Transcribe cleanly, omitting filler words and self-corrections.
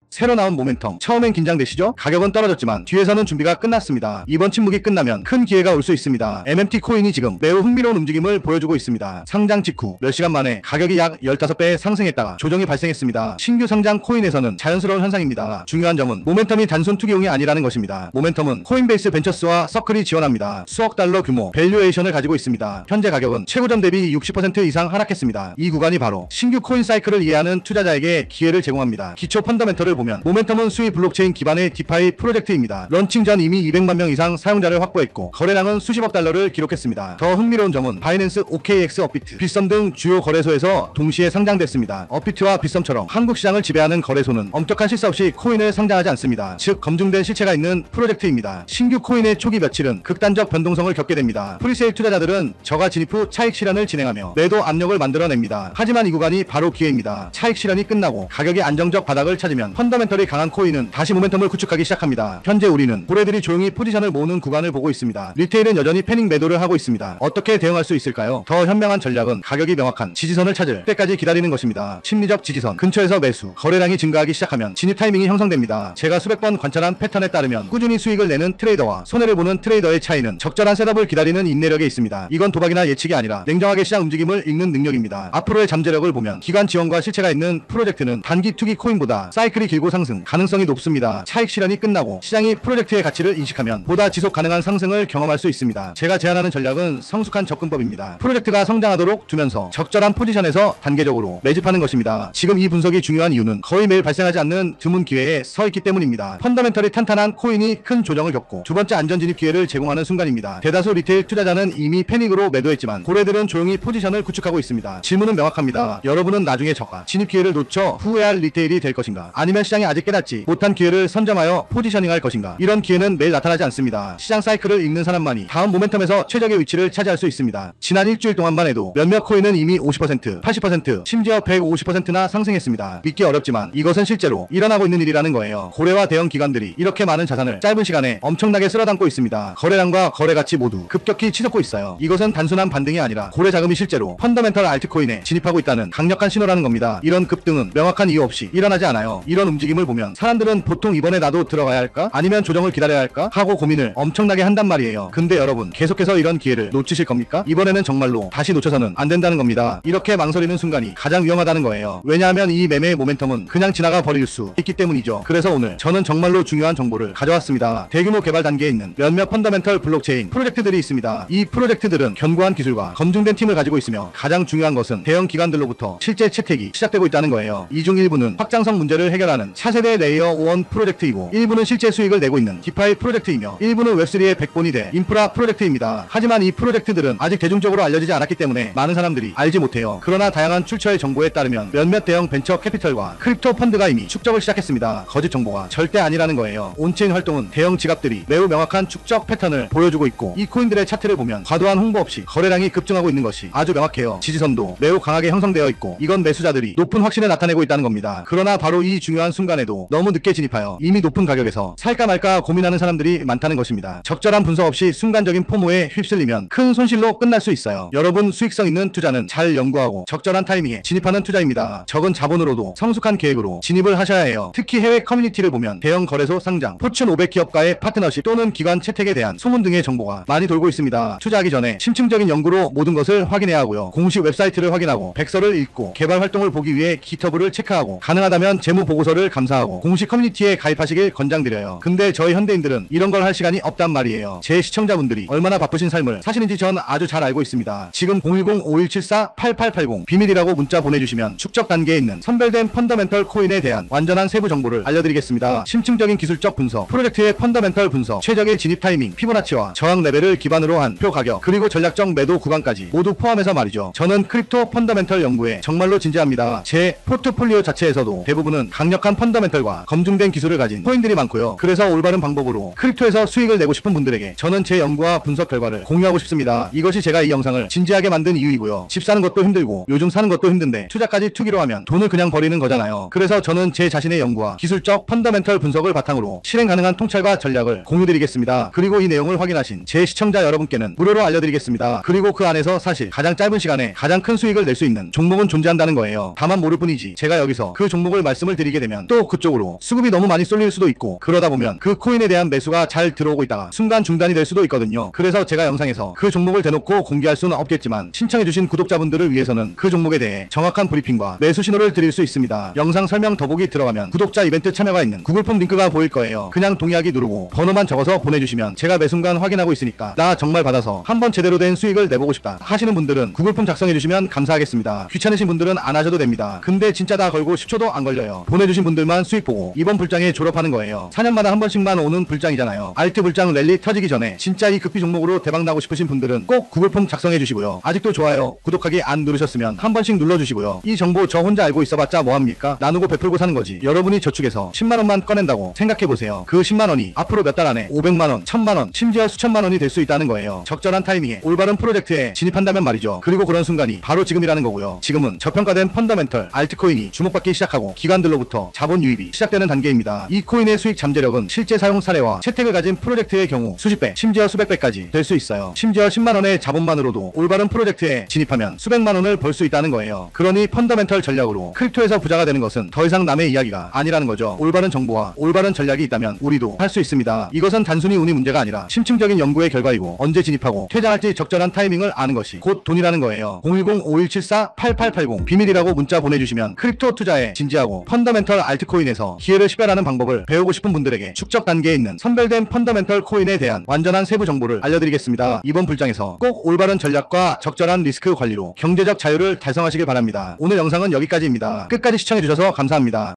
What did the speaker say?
새로 나온 모멘텀, 처음엔 긴장되시죠? 가격은 떨어졌지만 뒤에서는 준비가 끝났습니다. 이번 침묵이 끝나면 큰 기회가 올 수 있습니다. MMT 코인이 지금 매우 흥미로운 움직임을 보여주고 있습니다. 상장 직후 몇 시간 만에 가격이 약 15배 상승했다가 조정이 발생했습니다. 신규 상장 코인에서는 자연스러운 현상입니다. 중요한 점은 모멘텀이 단순 투기용이 아니라는 것입니다. 모멘텀은 코인베이스 벤처스와 서클이 지원합니다. 수억 달러 규모 밸류에이션을 가지고 있습니다. 현재 가격은 최고점 대비 60% 이상 하락했습니다. 이 구간이 바로 신규 코인 사이클을 이해하는 투자자에게 기회를 제공합니다. 기초 펀더멘털을 보면 모멘텀은 수익 블록체인 기반의 디파이 프로젝트입니다. 런칭 전 이미 200만 명 이상 사용자를 확보했고 거래량은 수십억 달러를 기록했습니다. 더 흥미로운 점은 바이낸스, OKX, 업비트, 빗썸 등 주요 거래소에서 동시에 상장됐습니다. 업비트와 빗썸처럼 한국 시장을 지배하는 거래소는 엄격한 실사 없이 코인을 상장하지 않습니다. 즉 검증된 실체가 있는 프로젝트입니다. 신규 코인의 초기 며칠은 극단적 변동성을 겪게 됩니다. 프리세일 투자자들은 저가 진입 후 차익 실현을 진행하며 매도 압력을 만들어냅니다. 하지만 이 구간이 바로 기회입니다. 차익 실현이 끝나고 가격이 안정적 바닥을 찾으면 펀더멘털이 강한 코인은 다시 모멘텀을 구축하기 시작합니다. 현재 우리는 고래들이 조용히 포지션을 모으는 구간을 보고 있습니다. 리테일은 여전히 패닉 매도를 하고 있습니다. 어떻게 대응할 수 있을까요? 더 현명한 전략은 가격이 명확한 지지선을 찾을 때까지 기다리는 것입니다. 심리적 지지선 근처에서 매수, 거래량이 증가하기 시작하면 진입 타이밍이 형성됩니다. 제가 수백 번 관찰한 패턴에 따르면 꾸준히 수익을 내는 트레이더와 손해를 보는 트레이더의 차이는 적절한 셋업을 기다리는 인내력에 있습니다. 이건 도박이나 예측이 아니라 냉정하게 시장 움직임을 읽는 능력입니다. 앞으로의 잠재력을 보면 기관 지원과 실체가 있는 프로젝트는 단기 투기 코인보다 사이클이 길고 상승 가능성이 높습니다. 차익 실현이 끝나고 시장이 프로젝트의 가치를 인식하면 보다 지속 가능한 상승을 경험할 수 있습니다. 제가 제안하는 전략은 성숙한 접근법입니다. 프로젝트가 성장하도록 두면서 적절한 포지션에서 단계적으로 매집하는 것입니다. 지금 이 분석이 중요한 이유는 거의 매일 발생하지 않는 드문 기회에 서 있기 때문입니다. 펀더멘털이 탄탄한 코인이 큰 조정을 겪고 두 번째 안전 진입 기회를 제공하는 순간입니다. 대다수 리테일 투자자는 이미 패닉으로 매도했지만 고래들은 조용히 포지션을 구축하고 있습니다. 질문은 명확합니다. 여러분은 나중에 저가 진입 기회를 놓쳐 후회할 리테일이 될 것인가? 아니면 시장이 아직 깨닫지 못한 기회를 선점하여 포지셔닝할 것인가? 이런 기회는 매일 나타나지 않습니다. 시장 사이클을 읽는 사람만이 다음 모멘텀에서 최적의 위치를 차지할 수 있습니다. 지난 일주일 동안만 해도 몇몇 코인은 이미 50%, 80%, 심지어 150%나 상승했습니다. 믿기 어렵지만 이것은 실제로 일어나고 있는 일이라는 거예요. 고래와 대형 기관들이 이렇게 많은 자산을 짧은 시간에 엄청나게 쓸어담고 있습니다. 거래량과 거래 가치 모두 급격히 치솟고 있어요. 이것은 단순한 반등이 아니라 고래 자금이 실제로 펀더멘털 알트코인에 진입하고 있다는 강력한 신호라는 겁니다. 이런 급등은 명확한 이유 없이 일어나지 않아요. 이런 움직임을 보면 사람들은 보통 이번에 나도 들어가야 할까? 아니면 조정을 기다려야 할까? 하고 고민을 엄청나게 한단 말이에요. 근데 여러분 계속해서 이런 기회를 놓치실 겁니까? 이번에는 정말로 다시 놓쳐서는 안 된다는 겁니다. 이렇게 망설이는 순간이 가장 위험하다는 거예요. 왜냐하면 이 매매의 모멘텀은 그냥 지나가 버릴 수 있기 때문이죠. 그래서 오늘 저는 정말로 중요한 정보를 가져왔습니다. 대규모 개발 단계에 있는 몇몇 펀더멘털 블록체인 프로젝트들이 있습니다. 이 프로젝트들은 견고한 기술과 검증된 팀을 가지고 있으며 가장 중요한 것은 대형 기관들로부터 실제 채택이 시작되고 있다는 거예요. 이 중 일부는 확장성 문제를 해결하는 차세대 레이어 1 프로젝트이고 일부는 실제 수익을 내고 있는 디파이 프로젝트이며 일부는 웹3의 백본이 돼 인프라 프로젝트입니다. 하지만 이 프로젝트들은 아직 대중적으로 알려지지 않았기 때문에 많은 사람들이 알지 못해요. 그러나 다양한 출처의 정보에 따르면 몇몇 대형 벤처 캐피털과 크립토 펀드가 이미 축적을 시작했습니다. 거짓 정보가 절대 아니라는 거예요. 온체인 활동은 대형 지갑들이 매우 명확한 축적 패턴을 보여주고 있고 이 코인들의 차트를 보면 과도한 홍보 없이 거래량이 급증하고 있는 것이 아주 명확해요. 지지선도 매우 강하게 형성되어 있고 이건 매수자들이 높은 확신을 나타내고 있다는 겁니다. 그러나 바로 이 중요한 순간에도 너무 늦게 진입하여 이미 높은 가격에서 살까 말까 고민하는 사람들이 많다는 것입니다. 적절한 분석 없이 순간적인 포모에 휩쓸리면 큰 손실로 끝날 수 있어요. 여러분 수익성 있는 투자는 잘 연구하고 적절한 타이밍에 진입하는 투자입니다. 적은 자본으로도 성숙한 계획으로 진입을 하셔야 해요. 특히 해외 커뮤니티를 보면 대형 거래소 상장, 포춘 500 기업과의 파트너십 또는 기관 채택에 대한 소문 등의 정보가 많이 돌고 있습니다. 투자하기 전에 심층적인 연구로 모든 것을 확인해야 하고요. 공식 웹사이트를 확인하고 백서를 읽고 개발 활동을 보기 위해 기터브를 체크하고 가능하다면 재무 보고서를 감사하고 공식 커뮤니티에 가입하시길 권장드려요. 근데 저희 현대인들은 이런 걸 할 시간이 없단 말이에요. 제 시청자분들이 얼마나 바쁘신 삶을 사시는지 전 아주 잘 알고 있습니다. 지금 010-5174-8880 비밀이라고 문자 보내주시면 축적 단계에 있는 선별된 펀더멘털 코인에 대한 완전한 세부 정보를 알려드리겠습니다. 심층적인 기술적 분석, 프로젝트의 펀더멘털 분석, 최적의 진입 타이밍, 피보나치와 저항 레벨을 기반으로 한 표 가격, 그리고 전략적 매도 구간까지 모두 포함해서 말이죠. 저는 크립토 펀더멘털 연구에 정말로 진지합니다. 제 포트폴리오 자체에서도 대부분은 강력한 펀더멘털과 검증된 기술을 가진 코인들이 많고요. 그래서 올바른 방법으로 크립토에서 수익을 내고 싶은 분들에게 저는 제 연구와 분석 결과를 공유하고 싶습니다. 이것이 제가 이 영상을 진지하게 만든 이유이고요. 집 사는 것도 힘들고 요즘 사는 것도 힘든데 투자까지 투기로 하면 돈을 그냥 버리는 거잖아요. 그래서 저는 제 자신의 연구와 기술적 펀더멘털 분석을 바탕으로 실행 가능한 통찰과 전략을 공유드리겠습니다. 그리고 이 내용을 확인하신 제 시청자 여러분께는 무료로 알려드리겠습니다. 그리고 그 안에서 사실 가장 짧은 시간에 가장 큰 수익을 낼 수 있는 종목은 존재한다는 거예요. 다만 모를 뿐이지 제가 여기서 그 종목을 말씀을 드리게 되면 되면 또 그쪽으로 수급이 너무 많이 쏠릴 수도 있고, 그러다 보면 그 코인에 대한 매수가 잘 들어오고 있다가 순간 중단이 될 수도 있거든요. 그래서 제가 영상에서 그 종목을 대놓고 공개할 수는 없겠지만 신청해주신 구독자분들을 위해서는 그 종목에 대해 정확한 브리핑과 매수 신호를 드릴 수 있습니다. 영상 설명 더보기 들어가면 구독자 이벤트 참여가 있는 구글폼 링크가 보일 거예요. 그냥 동의하기 누르고 번호만 적어서 보내주시면 제가 매 순간 확인하고 있으니까 나 정말 받아서 한번 제대로 된 수익을 내보고 싶다 하시는 분들은 구글폼 작성해주시면 감사하겠습니다. 귀찮으신 분들은 안 하셔도 됩니다. 근데 진짜 다 걸고 10초도 안 걸려요. 보내주신 분들만 수익 보고 이번 불장에 졸업하는 거예요. 4년마다 한 번씩만 오는 불장이잖아요. 알트 불장 랠리 터지기 전에 진짜 이 급비 종목으로 대박 나고 싶으신 분들은 꼭 구글폼 작성해주시고요. 아직도 좋아요, 구독하기 안 누르셨으면 한 번씩 눌러주시고요. 이 정보 저 혼자 알고 있어봤자 뭐합니까? 나누고 베풀고 사는 거지. 여러분이 저축해서 10만원만 꺼낸다고 생각해보세요. 그 10만원이 앞으로 몇 달 안에 500만원, 1000만원, 심지어 수천만원이 될 수 있다는 거예요. 적절한 타이밍에 올바른 프로젝트에 진입한다면 말이죠. 그리고 그런 순간이 바로 지금이라는 거고요. 지금은 저평가된 펀더멘털 알트코인이 주목받기 시작하고 기관들로부터 자본 유입이 시작되는 단계입니다. 이 코인의 수익 잠재력은 실제 사용 사례와 채택을 가진 프로젝트의 경우 수십 배, 심지어 수백 배까지 될 수 있어요. 심지어 10만원의 자본만으로도 올바른 프로젝트에 진입하면 수백만원을 벌 수 있다는 거예요. 그러니 펀더멘털 전략으로 크립토에서 부자가 되는 것은 더 이상 남의 이야기가 아니라는 거죠. 올바른 정보와 올바른 전략이 있다면 우리도 할 수 있습니다. 이것은 단순히 운이 문제가 아니라 심층적인 연구의 결과이고, 언제 진입하고 퇴장할지 적절한 타이밍을 아는 것이 곧 돈이라는 거예요. 010-5174-8880 비밀이라고 문자 보내주시면 크립토 투자에 진지하고 펀더멘털 알트코인에서 기회를 식별하는 방법을 배우고 싶은 분들에게 축적 단계에 있는 선별된 펀더멘털 코인에 대한 완전한 세부 정보를 알려드리겠습니다. 이번 불장에서 꼭 올바른 전략과 적절한 리스크 관리로 경제적 자유를 달성하시길 바랍니다. 오늘 영상은 여기까지입니다. 끝까지 시청해주셔서 감사합니다.